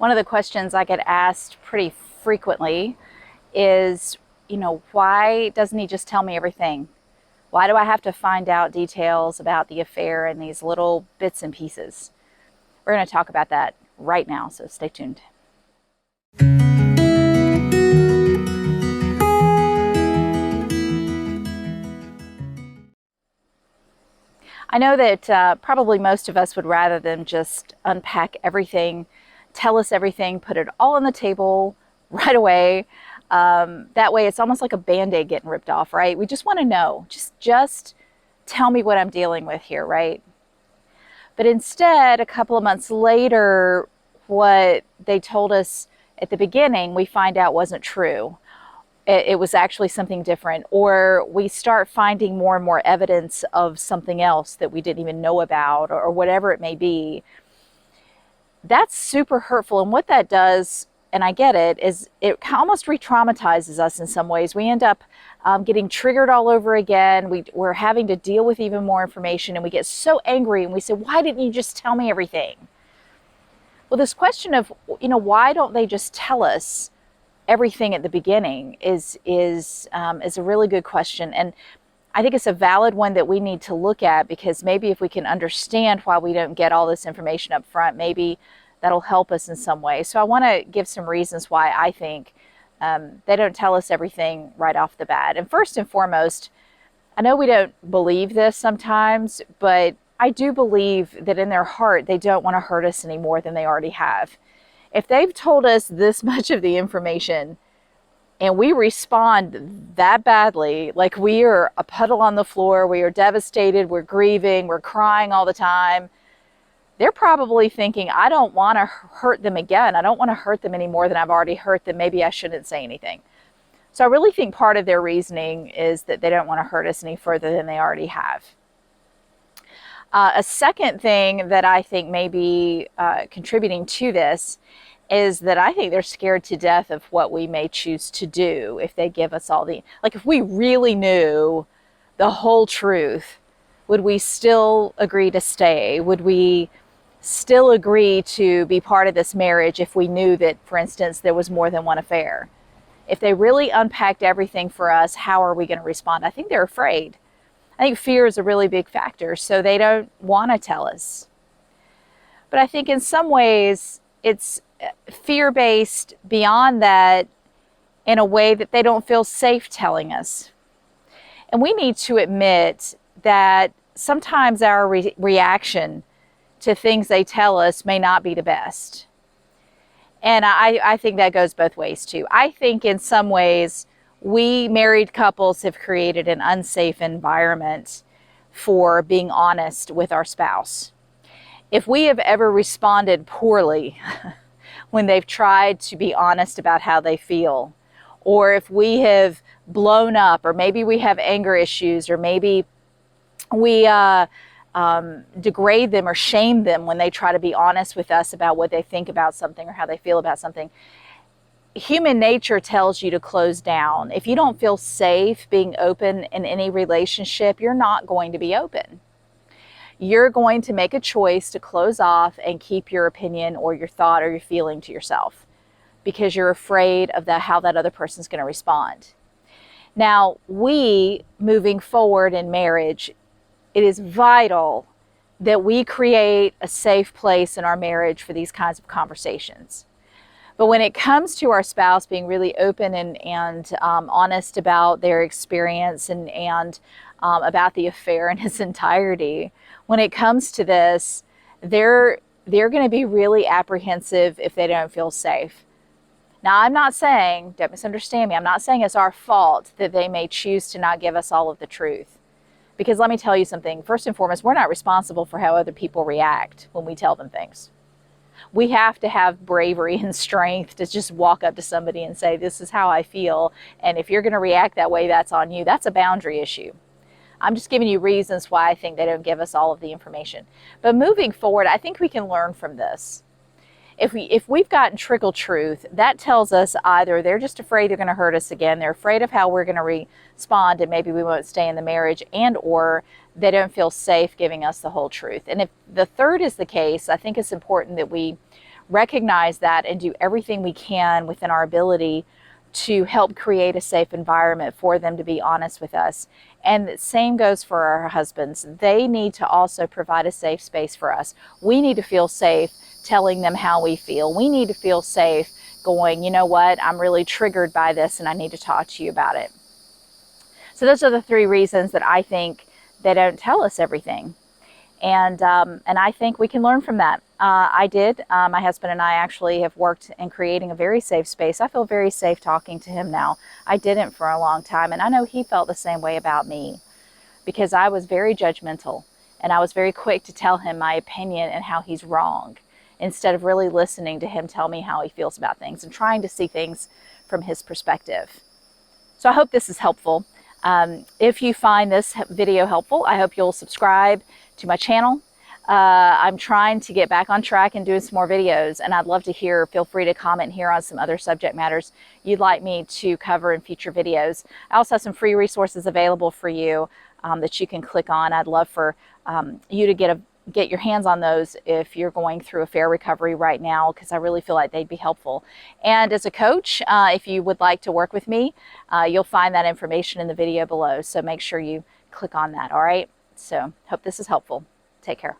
One of the questions I get asked pretty frequently is, why doesn't he just tell me everything? Why do I have to find out details about the affair in these little bits and pieces? We're going to talk about that right now, so stay tuned. I know that probably most of us would rather them just unpack everything, tell us everything, put it all on the table right away. That way it's almost like a Band-Aid getting ripped off, right? We just want to know. Just tell me what I'm dealing with here, right? But instead, a couple of months later, what they told us at the beginning, we find out wasn't true. It was actually something different, or we start finding more and more evidence of something else that we didn't even know about, or whatever it may be. That's super hurtful. And what that does, and I get it, is it almost re-traumatizes us in some ways. We end up getting triggered all over again. We're having to deal with even more information, and we get so angry and we say, why didn't you just tell me everything? Well, this question of, why don't they just tell us everything at the beginning is a really good question. And I think it's a valid one that we need to look at, because maybe if we can understand why we don't get all this information up front, maybe that'll help us in some way. So I want to give some reasons why I think they don't tell us everything right off the bat. And first and foremost, I know we don't believe this sometimes, but I do believe that in their heart, they don't want to hurt us any more than they already have. If they've told us this much of the information and we respond that badly, like we are a puddle on the floor, we are devastated, we're grieving, we're crying all the time, they're probably thinking, I don't want to hurt them again. I don't want to hurt them any more than I've already hurt them. Maybe I shouldn't say anything. So I really think part of their reasoning is that they don't want to hurt us any further than they already have. A second thing that I think may be contributing to this is that I think they're scared to death of what we may choose to do if they give us all like if we really knew the whole truth, would we still agree to stay? Would we still agree to be part of this marriage if we knew that, for instance, there was more than one affair? If they really unpacked everything for us, how are we going to respond? I think they're afraid. I think fear is a really big factor, so they don't want to tell us. But I think in some ways it's fear-based beyond that, in a way that they don't feel safe telling us. And we need to admit that sometimes our reaction to things they tell us may not be the best. And I think that goes both ways too. I think in some ways we married couples have created an unsafe environment for being honest with our spouse. If we have ever responded poorly when they've tried to be honest about how they feel, or if we have blown up, or maybe we have anger issues, or maybe we degrade them or shame them when they try to be honest with us about what they think about something or how they feel about something, human nature tells you to close down. If you don't feel safe being open in any relationship, you're not going to be open. You're going to make a choice to close off and keep your opinion or your thought or your feeling to yourself, because you're afraid of how that other person's going to respond. Now, moving forward in marriage, it is vital that we create a safe place in our marriage for these kinds of conversations. But when it comes to our spouse being really open and honest about their experience and about the affair in its entirety, when it comes to this, they're going to be really apprehensive if they don't feel safe. Now, I'm not saying, don't misunderstand me, I'm not saying it's our fault that they may choose to not give us all of the truth. Because let me tell you something, first and foremost, we're not responsible for how other people react when we tell them things. We have to have bravery and strength to just walk up to somebody and say, this is how I feel, and if you're going to react that way, that's on you. That's a boundary issue. I'm just giving you reasons why I think they don't give us all of the information. But moving forward, I think we can learn from this. If we've gotten trickle truth, that tells us either they're just afraid they're going to hurt us again, they're afraid of how we're going to respond and maybe we won't stay in the marriage, and or they don't feel safe giving us the whole truth. And if the third is the case, I think it's important that we recognize that and do everything we can within our ability to help create a safe environment for them to be honest with us. And the same goes for our husbands. They need to also provide a safe space for us. We need to feel safe telling them how we feel. We need to feel safe going, you know what, I'm really triggered by this and I need to talk to you about it. So those are the 3 reasons that I think they don't tell us everything. And I think we can learn from that. I did. My husband and I actually have worked in creating a very safe space. I feel very safe talking to him now. I didn't for a long time, and I know he felt the same way about me, because I was very judgmental, and I was very quick to tell him my opinion and how he's wrong, instead of really listening to him tell me how he feels about things and trying to see things from his perspective. So I hope this is helpful. If you find this video helpful, I hope you'll subscribe to my channel. I'm trying to get back on track and doing some more videos, and I'd love to hear. Feel free to comment here on some other subject matters you'd like me to cover in future videos. I also have some free resources available for you that you can click on. I'd love for you to get your hands on those if you're going through affair recovery right now, because I really feel like they'd be helpful. And as a coach, if you would like to work with me, you'll find that information in the video below. So make sure you click on that, all right? So hope this is helpful. Take care.